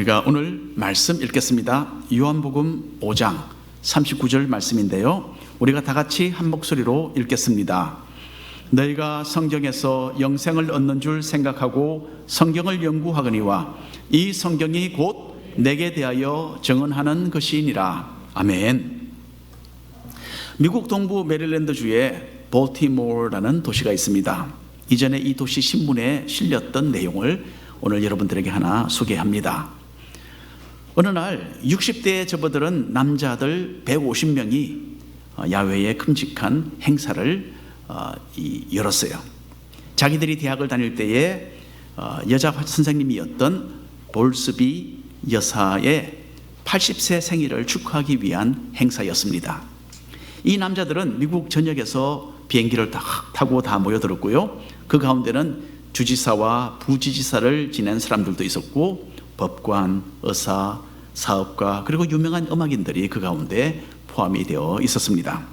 우리가 오늘 말씀 읽겠습니다. 요한복음 5장 39절 말씀인데요, 우리가 다 같이 한 목소리로 읽겠습니다. 너희가 성경에서 영생을 얻는 줄 생각하고 성경을 연구하거니와 이 성경이 곧 내게 대하여 증언하는 것이니라. 아멘. 미국 동부 메릴랜드주에 볼티모어라는 도시가 있습니다. 이전에 이 도시 신문에 실렸던 내용을 오늘 여러분들에게 하나 소개합니다. 어느 날 60대에 접어드는 남자들 150명이 야외에 큼직한 행사를 열었어요. 자기들이 대학을 다닐 때에 여자 선생님이었던 볼스비 여사의 80세 생일을 축하하기 위한 행사였습니다. 이 남자들은 미국 전역에서 비행기를 타고 다 모여들었고요. 그 가운데는 주지사와 부지지사를 지낸 사람들도 있었고, 법관, 의사, 사업가, 그리고 유명한 음악인들이 그 가운데 포함이 되어 있었습니다.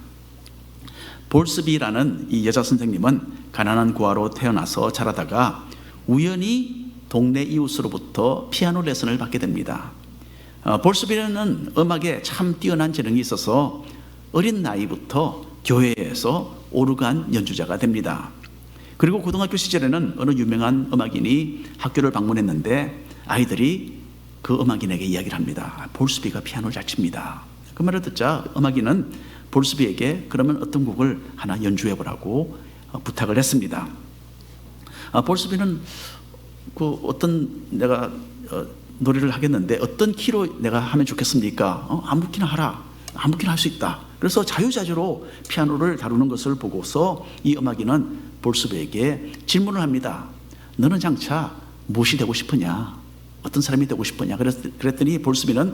볼스비라는 이 여자 선생님은 가난한 고아로 태어나서 자라다가 우연히 동네 이웃으로부터 피아노 레슨을 받게 됩니다. 볼스비는 음악에 참 뛰어난 재능이 있어서 어린 나이부터 교회에서 오르간 연주자가 됩니다. 그리고 고등학교 시절에는 어느 유명한 음악인이 학교를 방문했는데 아이들이 그 음악인에게 이야기를 합니다. 볼스비가 피아노를 잘 칩니다. 그 말을 듣자 음악인은 볼스비에게 그러면 어떤 곡을 하나 연주해 보라고 부탁을 했습니다. 볼스비는 그 어떤 내가 노래를 하겠는데 어떤 키로 내가 하면 좋겠습니까? 아무 키나 하라. 아무 키나 할 수 있다. 그래서 자유자재로 피아노를 다루는 것을 보고서 이 음악인은 볼스비에게 질문을 합니다. 너는 장차 무엇이 되고 싶으냐? 어떤 사람이 되고 싶으냐? 그랬더니 볼스비는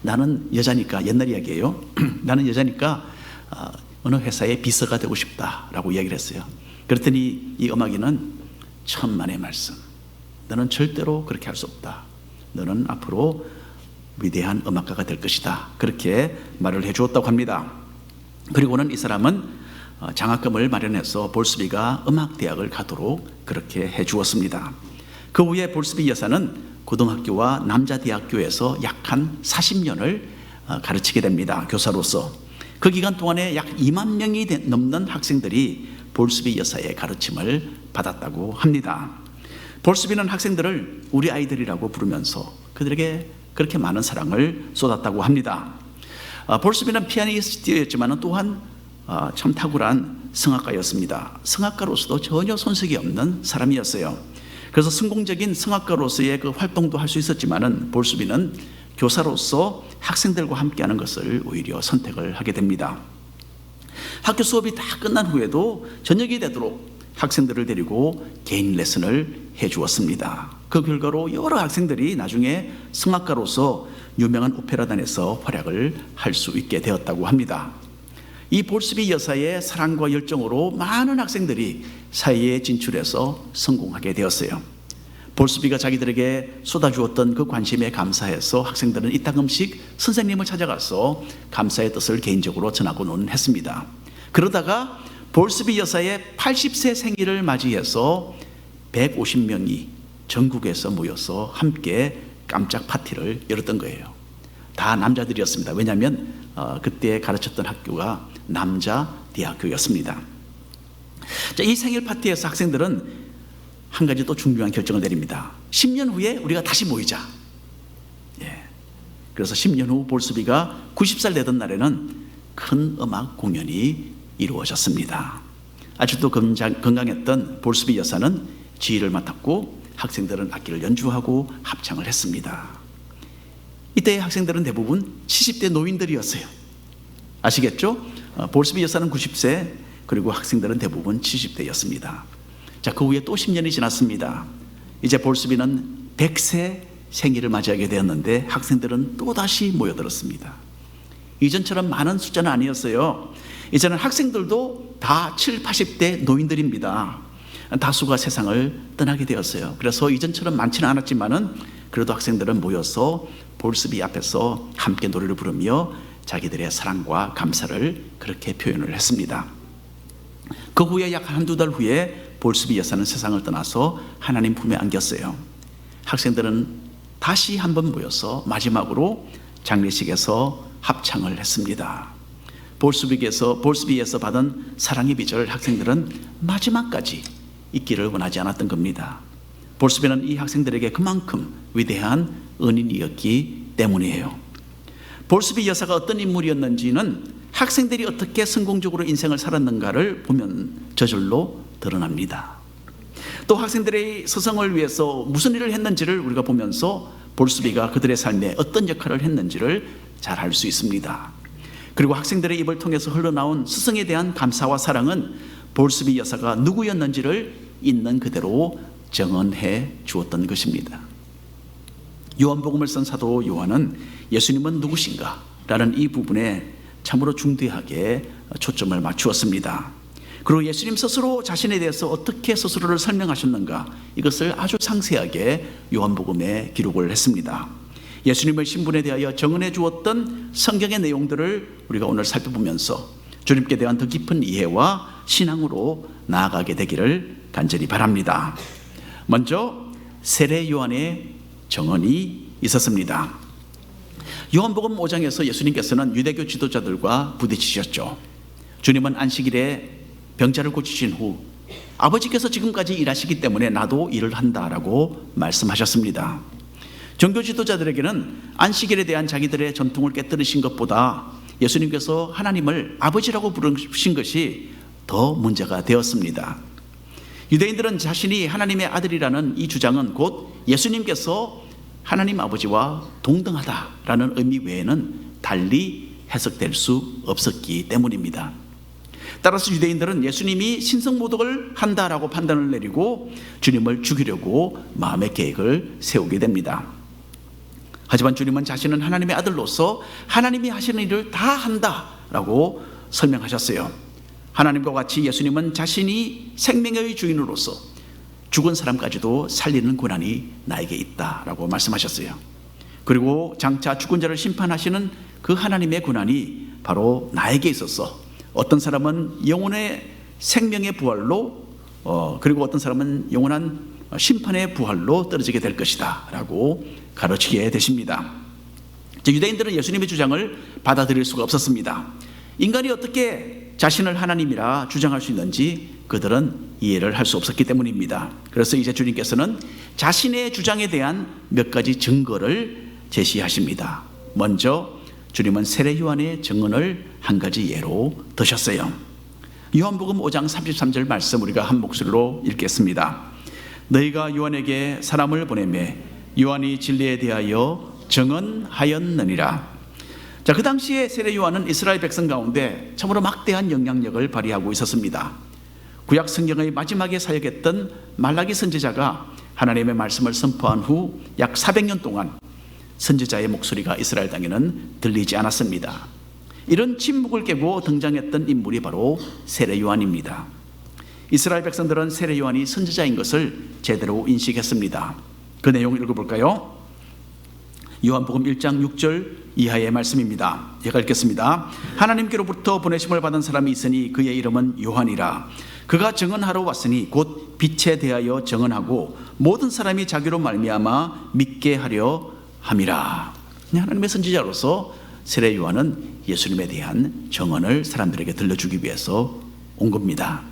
나는 여자니까, 옛날 이야기예요. 나는 여자니까 어느 회사의 비서가 되고 싶다라고 이야기를 했어요. 그랬더니 이 음악인은 천만의 말씀. 너는 절대로 그렇게 할 수 없다. 너는 앞으로 위대한 음악가가 될 것이다. 그렇게 말을 해주었다고 합니다. 그리고는 이 사람은 장학금을 마련해서 볼스비가 음악대학을 가도록 그렇게 해주었습니다. 그 후에 볼스비 여사는 고등학교와 남자대학교에서 약 한 40년을 가르치게 됩니다. 교사로서. 그 기간 동안에 약 2만 명이 넘는 학생들이 볼스비 여사의 가르침을 받았다고 합니다. 볼스비는 학생들을 우리 아이들이라고 부르면서 그들에게 그렇게 많은 사랑을 쏟았다고 합니다. 볼스비는 피아니스트였지만 또한 참 탁월한 성악가였습니다. 성악가로서도 전혀 손색이 없는 사람이었어요. 그래서 성공적인 성악가로서의 그 활동도 할 수 있었지만은 볼스비는 교사로서 학생들과 함께하는 것을 오히려 선택을 하게 됩니다. 학교 수업이 다 끝난 후에도 저녁이 되도록 학생들을 데리고 개인 레슨을 해주었습니다. 그 결과로 여러 학생들이 나중에 성악가로서 유명한 오페라단에서 활약을 할 수 있게 되었다고 합니다. 이 볼스비 여사의 사랑과 열정으로 많은 학생들이 사회에 진출해서 성공하게 되었어요. 볼스비가 자기들에게 쏟아주었던 그 관심에 감사해서 학생들은 이따금씩 선생님을 찾아가서 감사의 뜻을 개인적으로 전하고는 했습니다. 그러다가 볼스비 여사의 80세 생일을 맞이해서 150명이 전국에서 모여서 함께 깜짝 파티를 열었던 거예요. 다 남자들이었습니다. 왜냐하면 그때 가르쳤던 학교가 남자 대학교였습니다. 자, 이 생일 파티에서 학생들은 한 가지 또 중요한 결정을 내립니다. 10년 후에 우리가 다시 모이자. 그래서 10년 후 볼스비가 90살 되던 날에는 큰 음악 공연이 이루어졌습니다. 아직도 건강했던 볼스비 여사는 지휘를 맡았고 학생들은 악기를 연주하고 합창을 했습니다. 이때의 학생들은 대부분 70대 노인들이었어요. 아시겠죠? 볼스비 여사는 90세, 그리고 학생들은 대부분 70대였습니다. 자, 그 후에 또 10년이 지났습니다. 이제 볼스비는 100세 생일을 맞이하게 되었는데 학생들은 또다시 모여들었습니다. 이전처럼 많은 숫자는 아니었어요. 이제는 학생들도 다 70, 80대 노인들입니다. 다수가 세상을 떠나게 되었어요. 그래서 이전처럼 많지는 않았지만은 그래도 학생들은 모여서 볼스비 앞에서 함께 노래를 부르며 자기들의 사랑과 감사를 그렇게 표현을 했습니다. 그 후에 약 한두 달 후에 볼스비 여사는 세상을 떠나서 하나님 품에 안겼어요. 학생들은 다시 한번 모여서 마지막으로 장례식에서 합창을 했습니다. 볼스비에서 받은 사랑의 빚을 학생들은 마지막까지 잊기를 원하지 않았던 겁니다. 볼스비는 이 학생들에게 그만큼 위대한 은인이었기 때문이에요. 볼스비 여사가 어떤 인물이었는지는 학생들이 어떻게 성공적으로 인생을 살았는가를 보면 저절로 드러납니다. 또 학생들의 서성을 위해서 무슨 일을 했는지를 우리가 보면서 볼스비가 그들의 삶에 어떤 역할을 했는지를 잘 알 수 있습니다. 그리고 학생들의 입을 통해서 흘러나온 스승에 대한 감사와 사랑은 볼스비 여사가 누구였는지를 있는 그대로 정언해 주었던 것입니다. 요한복음을 쓴 사도 요한은 예수님은 누구신가? 라는 이 부분에 참으로 중대하게 초점을 맞추었습니다. 그리고 예수님 스스로 자신에 대해서 어떻게 스스로를 설명하셨는가, 이것을 아주 상세하게 요한복음에 기록을 했습니다. 예수님의 신분에 대하여 정언해 주었던 성경의 내용들을 우리가 오늘 살펴보면서 주님께 대한 더 깊은 이해와 신앙으로 나아가게 되기를 간절히 바랍니다. 먼저 세례 요한의 정언이 있었습니다. 요한복음 5장에서 예수님께서는 유대교 지도자들과 부딪히셨죠. 주님은 안식일에 병자를 고치신 후 아버지께서 지금까지 일하시기 때문에 나도 일을 한다라고 말씀하셨습니다. 종교 지도자들에게는 안식일에 대한 자기들의 전통을 깨뜨리신 것보다 예수님께서 하나님을 아버지라고 부르신 것이 더 문제가 되었습니다. 유대인들은 자신이 하나님의 아들이라는 이 주장은 곧 예수님께서 하나님 아버지와 동등하다라는 의미 외에는 달리 해석될 수 없었기 때문입니다. 따라서 유대인들은 예수님이 신성모독을 한다라고 판단을 내리고 주님을 죽이려고 마음의 계획을 세우게 됩니다. 하지만 주님은 자신은 하나님의 아들로서 하나님이 하시는 일을 다 한다라고 설명하셨어요. 하나님과 같이 예수님은 자신이 생명의 주인으로서 죽은 사람까지도 살리는 권한이 나에게 있다라고 말씀하셨어요. 그리고 장차 죽은 자를 심판하시는 그 하나님의 권한이 바로 나에게 있어서 어떤 사람은 영혼의 생명의 부활로 그리고 어떤 사람은 영원한 심판의 부활로 떨어지게 될 것이다 라고 가르치게 되십니다. 유대인들은 예수님의 주장을 받아들일 수가 없었습니다. 인간이 어떻게 자신을 하나님이라 주장할 수 있는지 그들은 이해를 할 수 없었기 때문입니다. 그래서 이제 주님께서는 자신의 주장에 대한 몇 가지 증거를 제시하십니다. 먼저 주님은 세례 요한의 증언을 한 가지 예로 드셨어요. 요한복음 5장 33절 말씀 우리가 한 목소리로 읽겠습니다. 너희가 요한에게 사람을 보내매 요한이 진리에 대하여 증언하였느니라. 자, 그 당시에 세례 요한은 이스라엘 백성 가운데 참으로 막대한 영향력을 발휘하고 있었습니다. 구약 성경의 마지막에 사역했던 말라기 선지자가 하나님의 말씀을 선포한 후 약 400년 동안 선지자의 목소리가 이스라엘 땅에는 들리지 않았습니다. 이런 침묵을 깨고 등장했던 인물이 바로 세례 요한입니다. 이스라엘 백성들은 세례 요한이 선지자인 것을 제대로 인식했습니다. 그 내용을 읽어볼까요? 요한복음 1장 6절 이하의 말씀입니다. 제가 읽겠습니다. 하나님께로부터 보내심을 받은 사람이 있으니 그의 이름은 요한이라. 그가 증언하러 왔으니 곧 빛에 대하여 증언하고 모든 사람이 자기로 말미암아 믿게 하려 함이라. 하나님의 선지자로서 세례 요한은 예수님에 대한 증언을 사람들에게 들려주기 위해서 온 겁니다.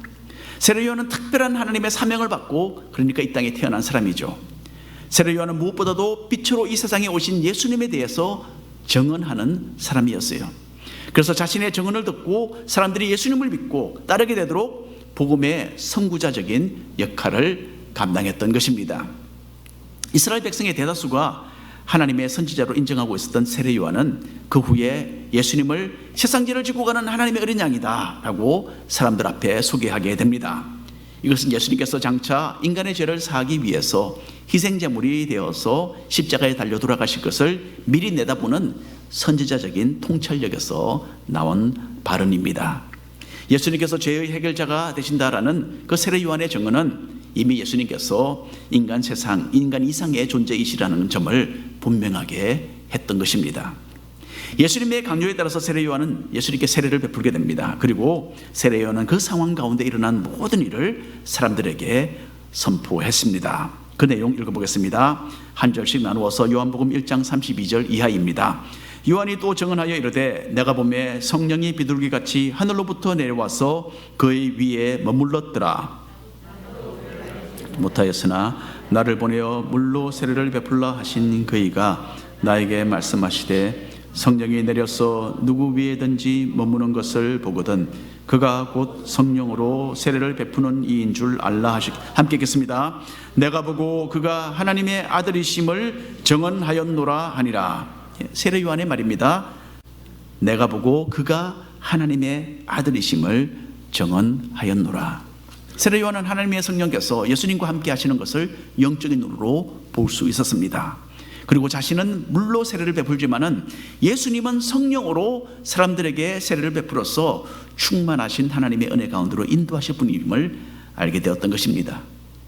세례 요한은 특별한 하나님의 사명을 받고 그러니까 이 땅에 태어난 사람이죠. 세례 요한은 무엇보다도 빛으로 이 세상에 오신 예수님에 대해서 증언하는 사람이었어요. 그래서 자신의 증언을 듣고 사람들이 예수님을 믿고 따르게 되도록 복음의 선구자적인 역할을 감당했던 것입니다. 이스라엘 백성의 대다수가 하나님의 선지자로 인정하고 있었던 세례 요한은 그 후에 예수님을 세상죄를 지고 가는 하나님의 어린 양이다 라고 사람들 앞에 소개하게 됩니다. 이것은 예수님께서 장차 인간의 죄를 사하기 위해서 희생제물이 되어서 십자가에 달려 돌아가실 것을 미리 내다보는 선지자적인 통찰력에서 나온 발언입니다. 예수님께서 죄의 해결자가 되신다라는 그 세례 요한의 증언은 이미 예수님께서 인간 이상의 존재이시라는 점을 분명하게 했던 것입니다. 예수님의 강요에 따라서 세례 요한은 예수님께 세례를 베풀게 됩니다. 그리고 세례 요한은 그 상황 가운데 일어난 모든 일을 사람들에게 선포했습니다. 그 내용 읽어보겠습니다. 한 절씩 나누어서 요한복음 1장 32절 이하입니다. 요한이 또 증언하여 이르되 내가 보매 성령이 비둘기같이 하늘로부터 내려와서 그의 위에 머물렀더라. 못하였으나 나를 보내어 물로 세례를 베풀라 하신 그이가 나에게 말씀하시되 성령이 내려서 누구 위에든지 머무는 것을 보거든 그가 곧 성령으로 세례를 베푸는 이인 줄 알라 하시. 함께 읽겠습니다. 내가 보고 그가 하나님의 아들이심을 증언하였노라 하니라. 세례 요한의 말입니다. 내가 보고 그가 하나님의 아들이심을 증언하였노라. 세례 요한은 하나님의 성령께서 예수님과 함께 하시는 것을 영적인 눈으로 볼 수 있었습니다. 그리고 자신은 물로 세례를 베풀지만은 예수님은 성령으로 사람들에게 세례를 베풀어서 충만하신 하나님의 은혜 가운데로 인도하실 분임을 알게 되었던 것입니다.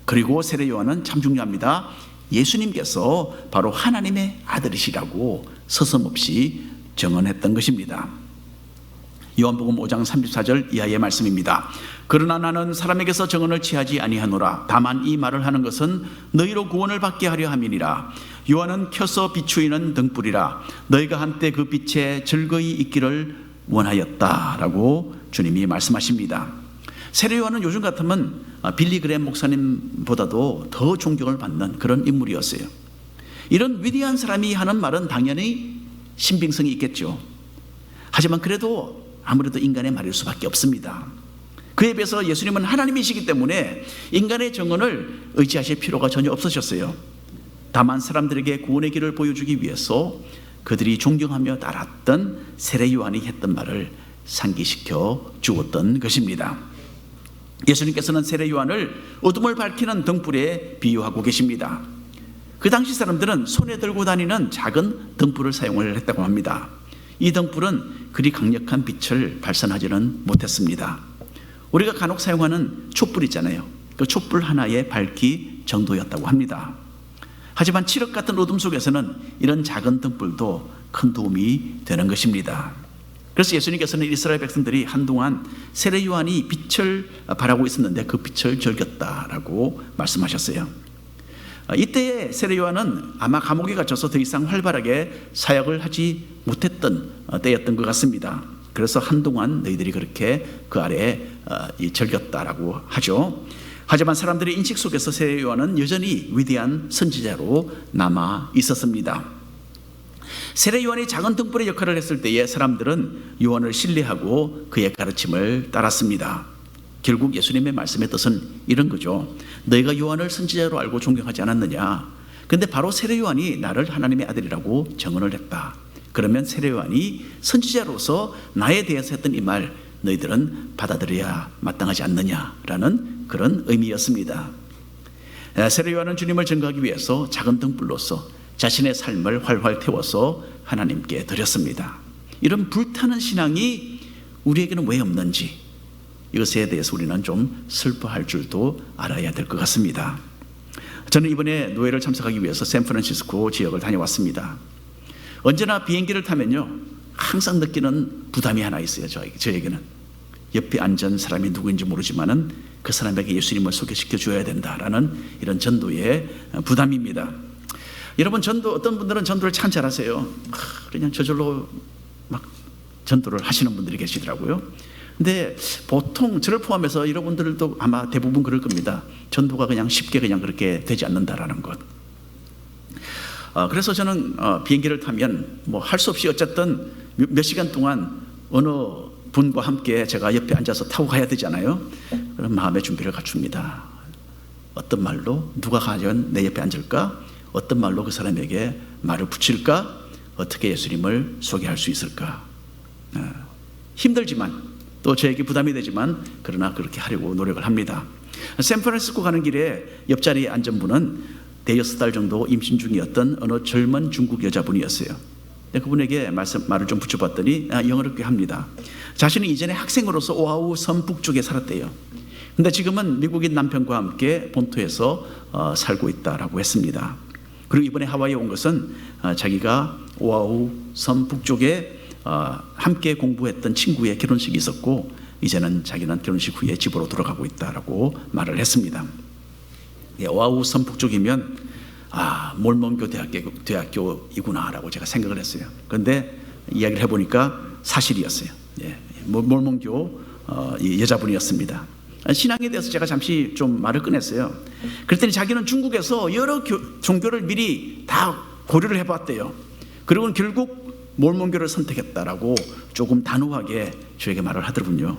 그리고 세례 요한은 참 중요합니다. 예수님께서 바로 하나님의 아들이시라고 서슴없이 증언했던 것입니다. 요한복음 5장 34절 이하의 말씀입니다. 그러나 나는 사람에게서 증언을 취하지 아니하노라. 다만 이 말을 하는 것은 너희로 구원을 받게 하려 함이니라. 요한은 켜서 비추이는 등불이라. 너희가 한때 그 빛에 즐거이 있기를 원하였다라고 주님이 말씀하십니다. 세례 요한은 요즘 같으면 빌리 그램 목사님보다도 더 존경을 받는 그런 인물이었어요. 이런 위대한 사람이 하는 말은 당연히 신빙성이 있겠죠. 하지만 그래도 아무래도 인간의 말일 수밖에 없습니다. 그에 비해서 예수님은 하나님이시기 때문에 인간의 증언을 의지하실 필요가 전혀 없으셨어요. 다만 사람들에게 구원의 길을 보여주기 위해서 그들이 존경하며 따랐던 세례 요한이 했던 말을 상기시켜 주었던 것입니다. 예수님께서는 세례 요한을 어둠을 밝히는 등불에 비유하고 계십니다. 그 당시 사람들은 손에 들고 다니는 작은 등불을 사용을 했다고 합니다. 이 등불은 그리 강력한 빛을 발산하지는 못했습니다. 우리가 간혹 사용하는 촛불 있잖아요. 그 촛불 하나의 밝기 정도였다고 합니다. 하지만 칠흑 같은 어둠 속에서는 이런 작은 등불도 큰 도움이 되는 것입니다. 그래서 예수님께서는 이스라엘 백성들이 한동안 세례 요한이 빛을 발하고 있었는데 그 빛을 즐겼다라고 말씀하셨어요. 이때의 세례 요한은 아마 감옥에 갇혀서 더 이상 활발하게 사역을 하지 못했던 때였던 것 같습니다. 그래서 한동안 너희들이 그렇게 그 아래에 즐겼다라고 하죠. 하지만 사람들의 인식 속에서 세례 요한은 여전히 위대한 선지자로 남아 있었습니다. 세례 요한이 작은 등불의 역할을 했을 때에 사람들은 요한을 신뢰하고 그의 가르침을 따랐습니다. 결국 예수님의 말씀의 뜻은 이런 거죠. 너희가 요한을 선지자로 알고 존경하지 않았느냐? 그런데 바로 세례 요한이 나를 하나님의 아들이라고 증언을 했다. 그러면 세례 요한이 선지자로서 나에 대해서 했던 이 말 너희들은 받아들여야 마땅하지 않느냐라는 그런 의미였습니다. 세례 요한은 주님을 증거하기 위해서 작은 등불로서 자신의 삶을 활활 태워서 하나님께 드렸습니다. 이런 불타는 신앙이 우리에게는 왜 없는지 이것에 대해서 우리는 좀 슬퍼할 줄도 알아야 될 것 같습니다. 저는 이번에 노예를 참석하기 위해서 샌프란시스코 지역을 다녀왔습니다. 언제나 비행기를 타면요 항상 느끼는 부담이 하나 있어요. 저에게는 옆에 앉은 사람이 누구인지 모르지만은 그 사람에게 예수님을 소개시켜 줘야 된다라는 이런 전도의 부담입니다. 여러분 어떤 분들은 전도를 참 잘하세요. 그냥 저절로 막 전도를 하시는 분들이 계시더라고요. 근데 보통 저를 포함해서 여러분들도 아마 대부분 그럴 겁니다. 전도가 그냥 쉽게 그냥 그렇게 되지 않는다라는 것. 그래서 저는 비행기를 타면 뭐 할 수 없이 어쨌든 몇 시간 동안 어느 분과 함께 제가 옆에 앉아서 타고 가야 되잖아요. 그럼 마음의 준비를 갖춥니다. 어떤 말로 누가 과연 내 옆에 앉을까? 어떤 말로 그 사람에게 말을 붙일까? 어떻게 예수님을 소개할 수 있을까? 힘들지만 또 저에게 부담이 되지만 그러나 그렇게 하려고 노력을 합니다. 샌프란시스코 가는 길에 옆자리에 앉은 분은 대여섯 달 정도 임신 중이었던 어느 젊은 중국 여자분이었어요. 그분에게 말을 좀 붙여봤더니 영어를 꽤 합니다. 자신은 이전에 학생으로서 오아우 섬 북쪽에 살았대요. 근데 지금은 미국인 남편과 함께 본토에서 살고 있다라고 했습니다. 그리고 이번에 하와이에 온 것은 자기가 오아우 섬 북쪽에 함께 공부했던 친구의 결혼식이 있었고 이제는 자기는 결혼식 후에 집으로 돌아가고 있다라고 말을 했습니다. 오아우 선북 쪽이면 몰몬교 대학교이구나라고 제가 생각을 했어요. 그런데 이야기를 해보니까 사실이었어요. 몰몬교 여자분이었습니다. 신앙에 대해서 제가 잠시 좀 말을 꺼냈어요. 그랬더니 자기는 중국에서 여러 종교를 미리 다 고려를 해봤대요. 그리고 결국 몰몬교를 선택했다라고 조금 단호하게 저에게 말을 하더군요.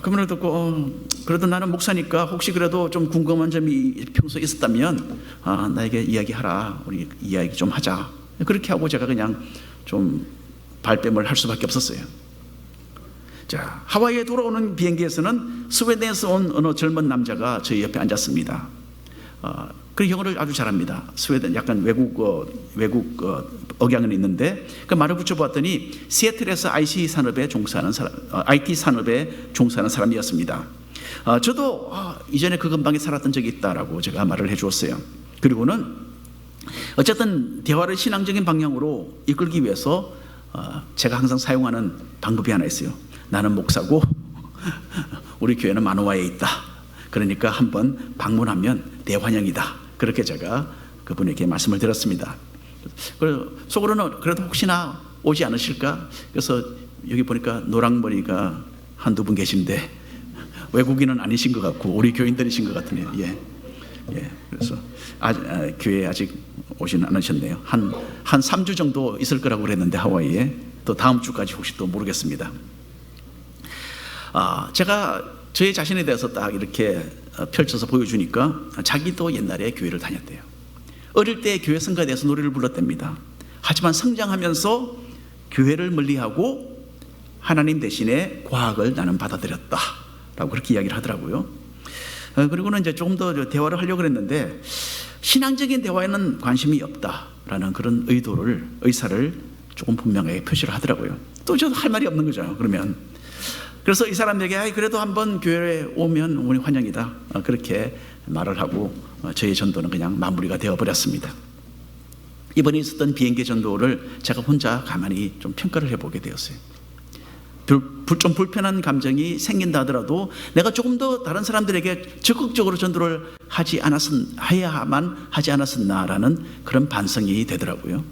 그 말을 듣고 그래도 나는 목사니까 혹시 그래도 좀 궁금한 점이 평소에 있었다면 나에게 이야기하라. 우리 이야기 좀 하자. 그렇게 하고 제가 그냥 좀 발뺌을 할 수밖에 없었어요. 자, 하와이에 돌아오는 비행기에서는 스웨덴에서 온 어느 젊은 남자가 저희 옆에 앉았습니다. 그 영어를 아주 잘합니다. 스웨덴 약간 외국 억양은 있는데 그 말을 붙여보았더니 시애틀에서 IT 산업에 종사하는 사람이었습니다. 저도 이전에 그 근방에 살았던 적이 있다라고 제가 말을 해주었어요. 그리고는 어쨌든 대화를 신앙적인 방향으로 이끌기 위해서 제가 항상 사용하는 방법이 하나 있어요. 나는 목사고 우리 교회는 마노아에 있다. 그러니까 한번 방문하면 대환영이다. 그렇게 제가 그분에게 말씀을 드렸습니다. 그래서 속으로는 그래도 혹시나 오지 않으실까? 그래서 여기 보니까 노랑머리가 한두 분 계신데 외국인은 아니신 것 같고 우리 교인들이신 것 같으네요. 그래서 교회에 아직 오지는 않으셨네요. 한 3주 정도 있을 거라고 그랬는데 하와이에 또 다음 주까지 혹시 또 모르겠습니다. 제가 저의 자신에 대해서 딱 이렇게 펼쳐서 보여주니까 자기도 옛날에 교회를 다녔대요. 어릴 때 교회 성가에 대해서 노래를 불렀답니다. 하지만 성장하면서 교회를 멀리하고 하나님 대신에 과학을 나는 받아들였다 라고 그렇게 이야기를 하더라고요. 그리고는 이제 조금 더 대화를 하려고 했는데 신앙적인 대화에는 관심이 없다라는 그런 의사를 조금 분명하게 표시를 하더라고요. 또 저도 할 말이 없는 거죠. 그래서 이 사람에게 그래도 한번 교회에 오면 우리 환영이다. 그렇게 말을 하고 저의 전도는 그냥 마무리가 되어버렸습니다. 이번에 있었던 비행기 전도를 제가 혼자 가만히 좀 평가를 해보게 되었어요. 좀 불편한 감정이 생긴다 하더라도 내가 조금 더 다른 사람들에게 적극적으로 전도를 해야만 하지 않았었나라는 그런 반성이 되더라고요.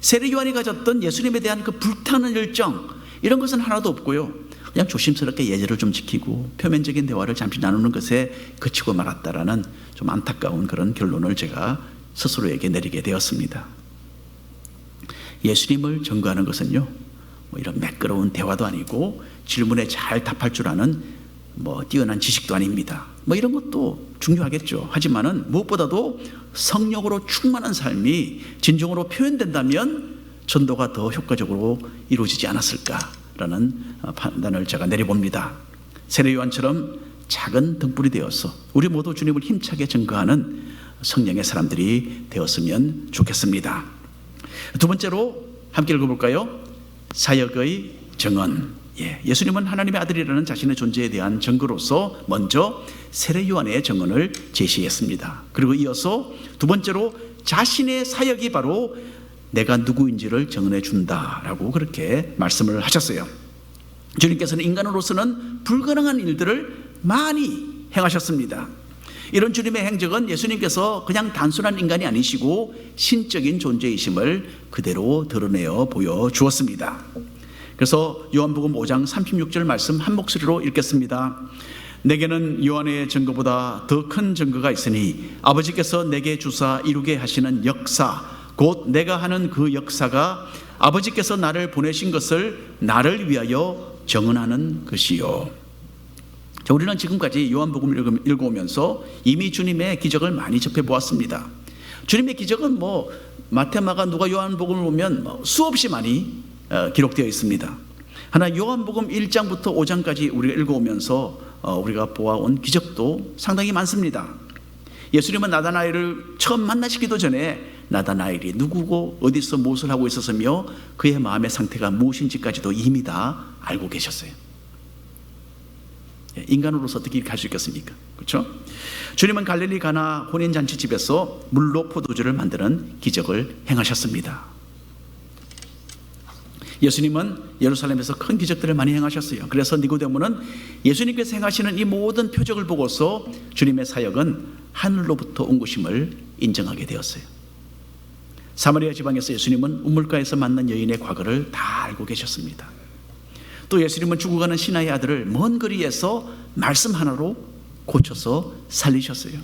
세례 요한이 가졌던 예수님에 대한 그 불타는 열정, 이런 것은 하나도 없고요. 그냥 조심스럽게 예절을 좀 지키고 표면적인 대화를 잠시 나누는 것에 그치고 말았다라는 좀 안타까운 그런 결론을 제가 스스로에게 내리게 되었습니다. 예수님을 전거하는 것은요, 이런 매끄러운 대화도 아니고 질문에 잘 답할 줄 아는 뛰어난 지식도 아닙니다. 이런 것도 중요하겠죠. 하지만은 무엇보다도 성령으로 충만한 삶이 진정으로 표현된다면 전도가 더 효과적으로 이루어지지 않았을까라는 판단을 제가 내려봅니다. 세례 요한처럼 작은 등불이 되어서 우리 모두 주님을 힘차게 증거하는 성령의 사람들이 되었으면 좋겠습니다. 두 번째로 함께 읽어볼까요? 사역의 정언. 예수님은 하나님의 아들이라는 자신의 존재에 대한 증거로서 먼저 세례 요한의 정언을 제시했습니다. 그리고 이어서 두 번째로 자신의 사역이 바로 내가 누구인지를 정언해 준다라고 그렇게 말씀을 하셨어요. 주님께서는 인간으로서는 불가능한 일들을 많이 행하셨습니다. 이런 주님의 행적은 예수님께서 그냥 단순한 인간이 아니시고 신적인 존재이심을 그대로 드러내어 보여주었습니다. 그래서 요한복음 5장 36절 말씀 한 목소리로 읽겠습니다. 내게는 요한의 증거보다 더 큰 증거가 있으니 아버지께서 내게 주사 이루게 하시는 역사, 곧 내가 하는 그 역사가 아버지께서 나를 보내신 것을 나를 위하여 정언하는 것이요. 자, 우리는 지금까지 요한복음을 읽어오면서 이미 주님의 기적을 많이 접해보았습니다. 주님의 기적은 마태, 마가, 누가 요한복음을 보면 수없이 많이 기록되어 있습니다. 하나 요한복음 1장부터 5장까지 우리가 읽어오면서 우리가 보아온 기적도 상당히 많습니다. 예수님은 나다나엘을 처음 만나시기도 전에 나다나엘이 누구고 어디서 무엇을 하고 있었으며 그의 마음의 상태가 무엇인지까지도 이미 다 알고 계셨어요. 인간으로서 어떻게 이렇게 할 수 있겠습니까? 그렇죠? 주님은 갈릴리 가나 혼인잔치집에서 물로 포도주를 만드는 기적을 행하셨습니다. 예수님은 예루살렘에서 큰 기적들을 많이 행하셨어요. 그래서 니고데모는 예수님께서 행하시는 이 모든 표적을 보고서 주님의 사역은 하늘로부터 온 것임을 인정하게 되었어요. 사마리아 지방에서 예수님은 우물가에서 만난 여인의 과거를 다 알고 계셨습니다. 또 예수님은 죽어가는 신하의 아들을 먼 거리에서 말씀 하나로 고쳐서 살리셨어요.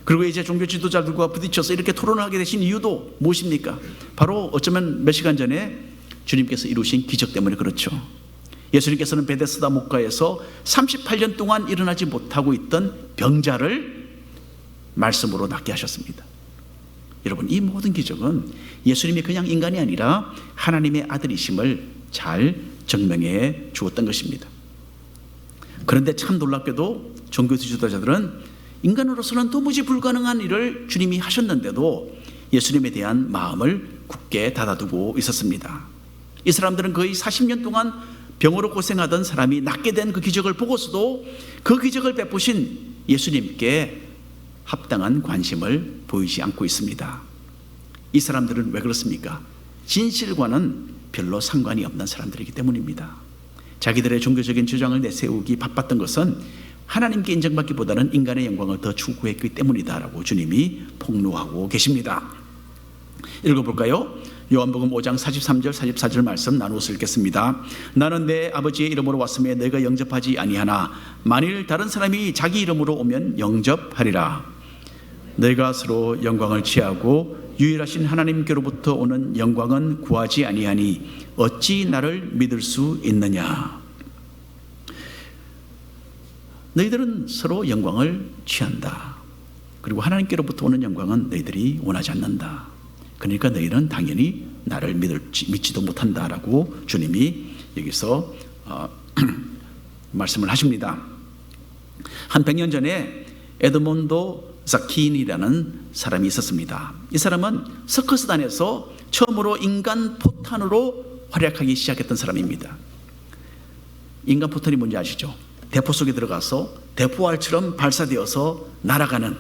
그리고 이제 종교 지도자들과 부딪혀서 이렇게 토론을 하게 되신 이유도 무엇입니까? 바로 어쩌면 몇 시간 전에 주님께서 이루신 기적 때문에 그렇죠. 예수님께서는 베데스다 목가에서 38년 동안 일어나지 못하고 있던 병자를 말씀으로 낫게 하셨습니다. 여러분, 이 모든 기적은 예수님이 그냥 인간이 아니라 하나님의 아들이심을 잘 증명해 주었던 것입니다. 그런데 참 놀랍게도 종교 지도자들은 인간으로서는 도무지 불가능한 일을 주님이 하셨는데도 예수님에 대한 마음을 굳게 닫아두고 있었습니다. 이 사람들은 거의 40년 동안 병으로 고생하던 사람이 낫게 된 그 기적을 보고서도 그 기적을 베푸신 예수님께 합당한 관심을 보이지 않고 있습니다. 이 사람들은 왜 그렇습니까? 진실과는 별로 상관이 없는 사람들이기 때문입니다. 자기들의 종교적인 주장을 내세우기 바빴던 것은 하나님께 인정받기보다는 인간의 영광을 더 추구했기 때문이다라고 주님이 폭로하고 계십니다. 읽어볼까요? 요한복음 5장 43절 44절 말씀 나누어서 읽겠습니다. 나는 내 아버지의 이름으로 왔음에 너희가 영접하지 아니하나 만일 다른 사람이 자기 이름으로 오면 영접하리라. 너희가 서로 영광을 취하고 유일하신 하나님께로부터 오는 영광은 구하지 아니하니 어찌 나를 믿을 수 있느냐. 너희들은 서로 영광을 취한다. 그리고 하나님께로부터 오는 영광은 너희들이 원하지 않는다. 그러니까 너희는 당연히 나를 믿지도 못한다라고 주님이 여기서 말씀을 하십니다. 한 100년 전에 에드몬도 자킨이라는 사람이 있었습니다. 이 사람은 서커스단에서 처음으로 인간 포탄으로 활약하기 시작했던 사람입니다. 인간 포탄이 뭔지 아시죠? 대포 속에 들어가서 대포알처럼 발사되어서 날아가는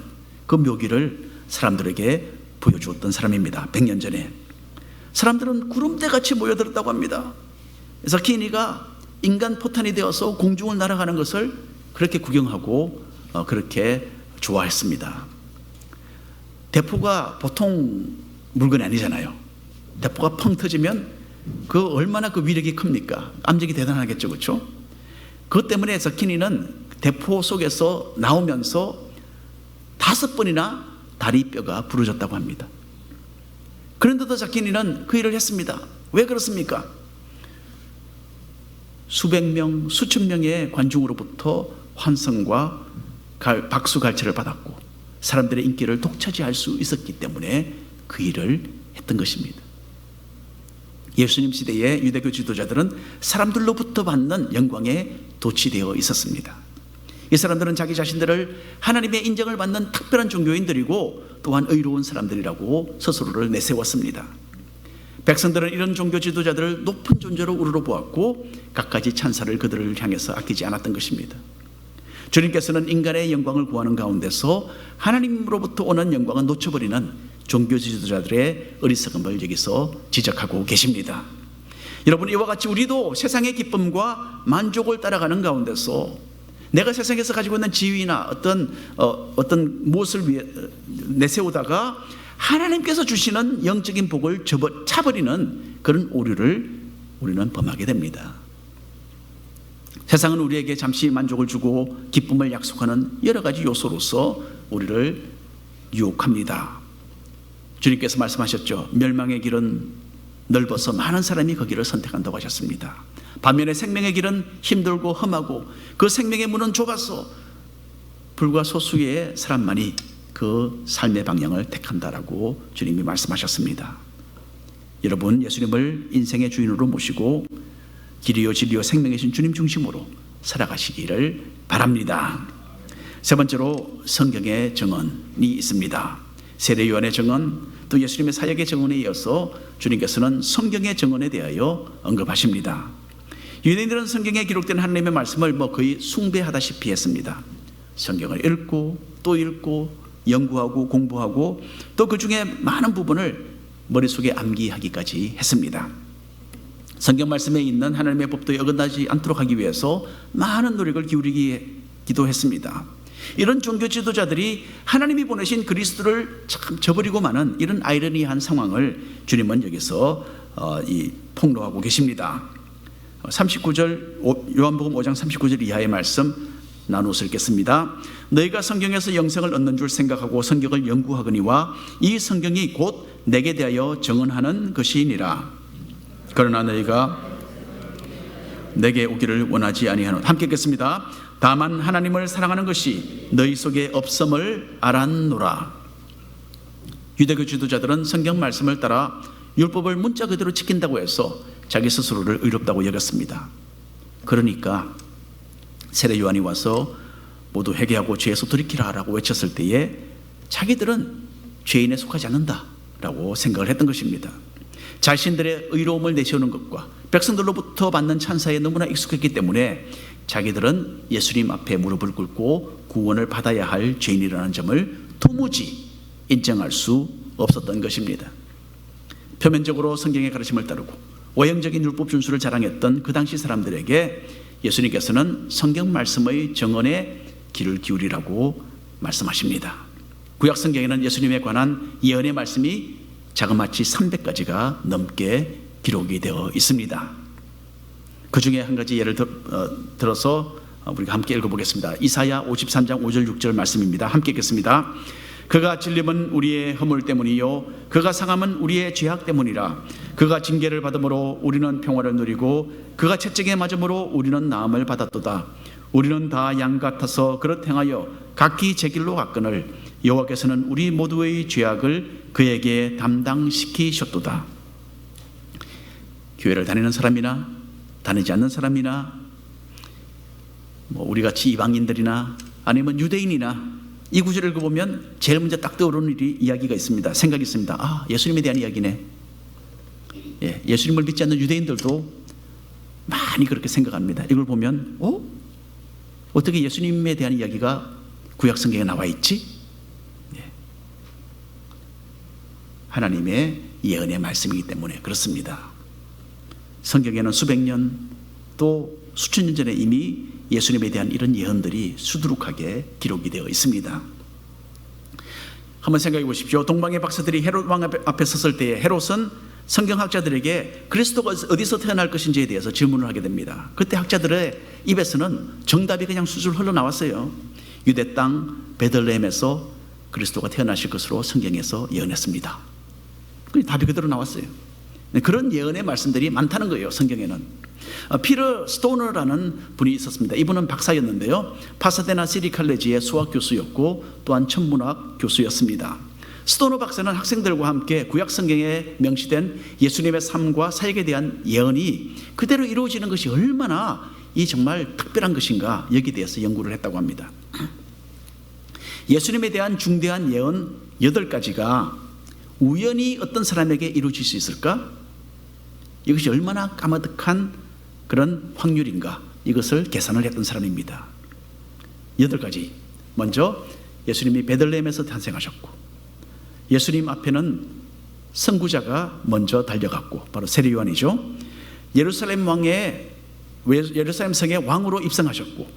그 묘기를 사람들에게 보여주었던 사람입니다. 100년 전에 사람들은 구름대같이 모여들었다고 합니다. 그래서 키니가 인간 포탄이 되어서 공중을 날아가는 것을 그렇게 구경하고 그렇게 좋아했습니다. 대포가 보통 물건이 아니잖아요. 대포가 펑 터지면 그 얼마나 그 위력이 큽니까? 암적이 대단하겠죠, 그렇죠? 그것 때문에 자키니는 대포 속에서 나오면서 5번이나 다리뼈가 부러졌다고 합니다. 그런데도 자키니는 그 일을 했습니다. 왜 그렇습니까? 수백 명, 수천 명의 관중으로부터 환성과 박수갈채를 받았고 사람들의 인기를 독차지할 수 있었기 때문에 그 일을 했던 것입니다. 예수님 시대의 유대교 지도자들은 사람들로부터 받는 영광에 도취되어 있었습니다. 이 사람들은 자기 자신들을 하나님의 인정을 받는 특별한 종교인들이고 또한 의로운 사람들이라고 스스로를 내세웠습니다. 백성들은 이런 종교 지도자들을 높은 존재로 우러러보았고 갖가지 찬사를 그들을 향해서 아끼지 않았던 것입니다. 주님께서는 인간의 영광을 구하는 가운데서 하나님으로부터 오는 영광은 놓쳐버리는 종교 지도자들의 어리석음을 여기서 지적하고 계십니다. 여러분, 이와 같이 우리도 세상의 기쁨과 만족을 따라가는 가운데서 내가 세상에서 가지고 있는 지위나 어떤 무엇을 위해 내세우다가 하나님께서 주시는 영적인 복을 차버리는 그런 오류를 우리는 범하게 됩니다. 세상은 우리에게 잠시 만족을 주고 기쁨을 약속하는 여러 가지 요소로서 우리를 유혹합니다. 주님께서 말씀하셨죠. 멸망의 길은 넓어서 많은 사람이 그 길을 선택한다고 하셨습니다. 반면에 생명의 길은 힘들고 험하고 그 생명의 문은 좁아서 불과 소수의 사람만이 그 삶의 방향을 택한다라고 주님이 말씀하셨습니다. 여러분, 예수님을 인생의 주인으로 모시고 길이요 진리요 생명이신 주님 중심으로 살아가시기를 바랍니다. 세 번째로 성경의 증언이 있습니다. 세례 요한의 증언, 또 예수님의 사역의 증언에 이어서 주님께서는 성경의 증언에 대하여 언급하십니다. 유대인들은 성경에 기록된 하나님의 말씀을 거의 숭배하다시피 했습니다. 성경을 읽고 또 읽고 연구하고 공부하고 또 그 중에 많은 부분을 머릿속에 암기하기까지 했습니다. 성경 말씀에 있는 하나님의 법도에 어긋나지 않도록 하기 위해서 많은 노력을 기울이기도 했습니다. 이런 종교 지도자들이 하나님이 보내신 그리스도를 참 저버리고 마는 이런 아이러니한 상황을 주님은 여기서 폭로하고 계십니다. 39절, 요한복음 5장 39절 이하의 말씀 나누어서 읽겠습니다. 너희가 성경에서 영생을 얻는 줄 생각하고 성경을 연구하거니와 이 성경이 곧 내게 대하여 증언하는 것이니라. 그러나 너희가 내게 오기를 원하지 아니하노라. 함께 읽겠습니다. 다만 하나님을 사랑하는 것이 너희 속에 없음을 알았노라. 유대교 지도자들은 성경 말씀을 따라 율법을 문자 그대로 지킨다고 해서 자기 스스로를 의롭다고 여겼습니다. 그러니까 세례 요한이 와서 모두 회개하고 죄에서 돌이키라 라고 외쳤을 때에 자기들은 죄인에 속하지 않는다라고 생각을 했던 것입니다. 자신들의 의로움을 내세우는 것과 백성들로부터 받는 찬사에 너무나 익숙했기 때문에 자기들은 예수님 앞에 무릎을 꿇고 구원을 받아야 할 죄인이라는 점을 도무지 인정할 수 없었던 것입니다. 표면적으로 성경의 가르침을 따르고 외형적인 율법 준수를 자랑했던 그 당시 사람들에게 예수님께서는 성경 말씀의 정언에 귀를 기울이라고 말씀하십니다. 구약 성경에는 예수님에 관한 예언의 말씀이 자그마치 300가지가 넘게 기록이 되어 있습니다. 그 중에 한 가지 예를 들어서 우리가 함께 읽어보겠습니다. 이사야 53장 5절 6절 말씀입니다. 함께 읽겠습니다. 그가 찔림은 우리의 허물 때문이요 그가 상함은 우리의 죄악 때문이라. 그가 징계를 받음으로 우리는 평화를 누리고 그가 채찍에 맞음으로 우리는 나음을 받았도다. 우리는 다 양 같아서 그릇 행하여 각기 제 길로 갔거늘 여호와께서는 우리 모두의 죄악을 그에게 담당시키셨도다. 교회를 다니는 사람이나 다니지 않는 사람이나 우리 같이 이방인들이나 아니면 유대인이나 이 구절을 읽어보면 제일 먼저 딱 떠오르는 이야기가 있습니다. 생각이 있습니다. 아, 예수님에 대한 이야기네. 예수님을 믿지 않는 유대인들도 많이 그렇게 생각합니다. 이걸 보면 어떻게 예수님에 대한 이야기가 구약 성경에 나와 있지? 하나님의 예언의 말씀이기 때문에 그렇습니다. 성경에는 수백 년 또 수천 년 전에 이미 예수님에 대한 이런 예언들이 수두룩하게 기록이 되어 있습니다. 한번 생각해 보십시오. 동방의 박사들이 헤롯 왕 앞에 섰을 때에 헤롯은 성경학자들에게 그리스도가 어디서 태어날 것인지에 대해서 질문을 하게 됩니다. 그때 학자들의 입에서는 정답이 그냥 술술 흘러나왔어요. 유대 땅 베들레헴에서 그리스도가 태어나실 것으로 성경에서 예언했습니다. 답이 그대로 나왔어요. 그런 예언의 말씀들이 많다는 거예요. 성경에는. 피터 스토너라는 분이 있었습니다. 이분은 박사였는데요, 파사데나 시티 칼레지의 수학 교수였고 또한 천문학 교수였습니다. 스토너 박사는 학생들과 함께 구약 성경에 명시된 예수님의 삶과 사역에 대한 예언이 그대로 이루어지는 것이 얼마나 정말 특별한 것인가 여기에 대해서 연구를 했다고 합니다. 예수님에 대한 중대한 예언 8가지가 우연히 어떤 사람에게 이루어질 수 있을까? 이것이 얼마나 까마득한 그런 확률인가, 이것을 계산을 했던 사람입니다. 8가지. 먼저 예수님이 베들레헴에서 탄생하셨고, 예수님 앞에는 선구자가 먼저 달려갔고, 바로 세례 요한이죠. 예루살렘 성의 왕으로 입성하셨고,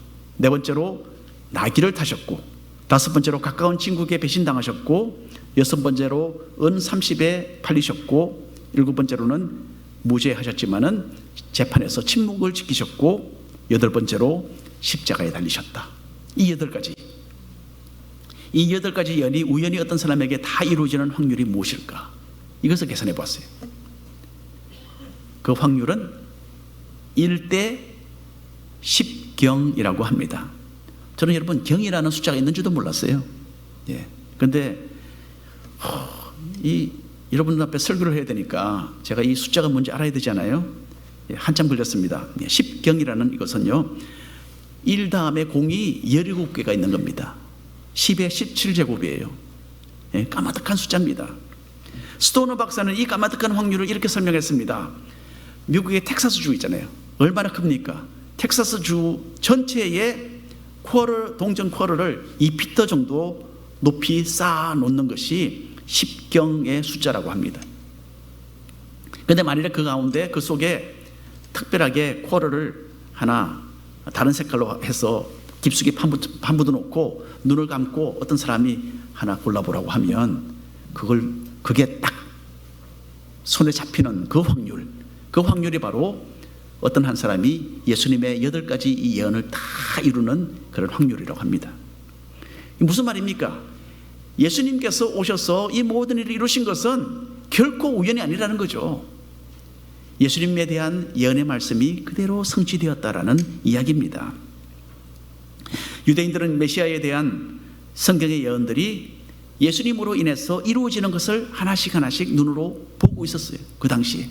4번째로 나귀를 타셨고, 5번째로 가까운 친구에게 배신당하셨고, 6번째로 은 30에 팔리셨고, 7번째로는 무죄하셨지만은 재판에서 침묵을 지키셨고, 8번째로 십자가에 달리셨다. 이 8가지. 이 8가지 예언이 우연히 어떤 사람에게 다 이루어지는 확률이 무엇일까? 이것을 계산해 보았어요. 그 확률은 1대 10경이라고 합니다. 저는 여러분 경이라는 숫자가 있는지도 몰랐어요. 그런데 여러분 앞에 설교를 해야 되니까 제가 이 숫자가 뭔지 알아야 되잖아요. 한참 걸렸습니다. 10경이라는 이것은요, 1 다음에 공이 17개가 있는 겁니다. 10의 17제곱이에요. 까마득한 숫자입니다. 스토너 박사는 이 까마득한 확률을 이렇게 설명했습니다. 미국의 텍사스주 있잖아요. 얼마나 큽니까? 텍사스주 전체의 동전 쿼러를 2피터 정도 높이 쌓아 놓는 것이 10경의 숫자라고 합니다. 그런데 만일에 그 가운데 그 속에 특별하게 코를 하나 다른 색깔로 해서 깊숙이 파묻어 놓고 눈을 감고 어떤 사람이 하나 골라보라고 하면 그게 딱 손에 잡히는 그 확률이 바로 어떤 한 사람이 예수님의 8가지 이 예언을 다 이루는 그런 확률이라고 합니다. 무슨 말입니까? 예수님께서 오셔서 이 모든 일을 이루신 것은 결코 우연이 아니라는 거죠. 예수님에 대한 예언의 말씀이 그대로 성취되었다라는 이야기입니다. 유대인들은 메시아에 대한 성경의 예언들이 예수님으로 인해서 이루어지는 것을 하나씩 눈으로 보고 있었어요. 그 당시에.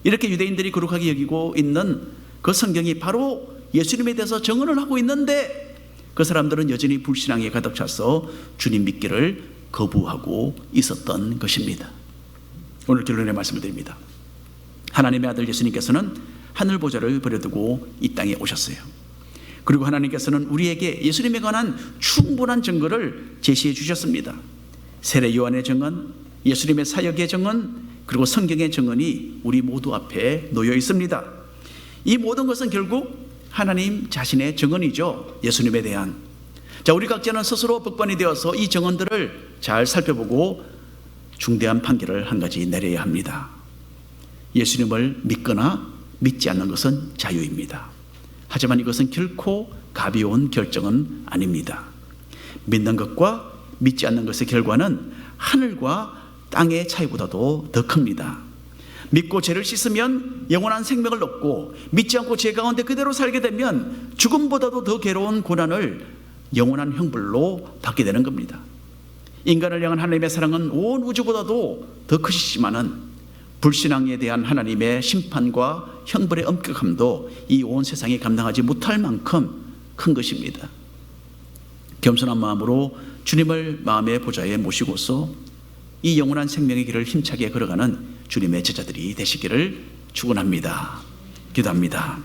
이렇게 유대인들이 거룩하게 여기고 있는 그 성경이 바로 예수님에 대해서 증언을 하고 있는데 그 사람들은 여전히 불신앙에 가득 차서 주님 믿기를 거부하고 있었던 것입니다. 오늘 결론의 말씀을 드립니다. 하나님의 아들 예수님께서는 하늘 보좌를 버려두고 이 땅에 오셨어요. 그리고 하나님께서는 우리에게 예수님에 관한 충분한 증거를 제시해 주셨습니다. 세례 요한의 증언, 예수님의 사역의 증언, 그리고 성경의 증언이 우리 모두 앞에 놓여 있습니다. 이 모든 것은 결국 하나님 자신의 증언이죠. 예수님에 대한. 자, 우리 각자는 스스로 법관이 되어서 이 증언들을 잘 살펴보고 중대한 판결을 한 가지 내려야 합니다. 예수님을 믿거나 믿지 않는 것은 자유입니다. 하지만 이것은 결코 가벼운 결정은 아닙니다. 믿는 것과 믿지 않는 것의 결과는 하늘과 땅의 차이보다도 더 큽니다. 믿고 죄를 씻으면 영원한 생명을 얻고 믿지 않고 죄 가운데 그대로 살게 되면 죽음보다도 더 괴로운 고난을 영원한 형벌로 받게 되는 겁니다. 인간을 향한 하나님의 사랑은 온 우주보다도 더 크시지만은 불신앙에 대한 하나님의 심판과 형벌의 엄격함도 이 온 세상이 감당하지 못할 만큼 큰 것입니다. 겸손한 마음으로 주님을 마음의 보좌에 모시고서 이 영원한 생명의 길을 힘차게 걸어가는 주님의 제자들이 되시기를 축원합니다. 기도합니다.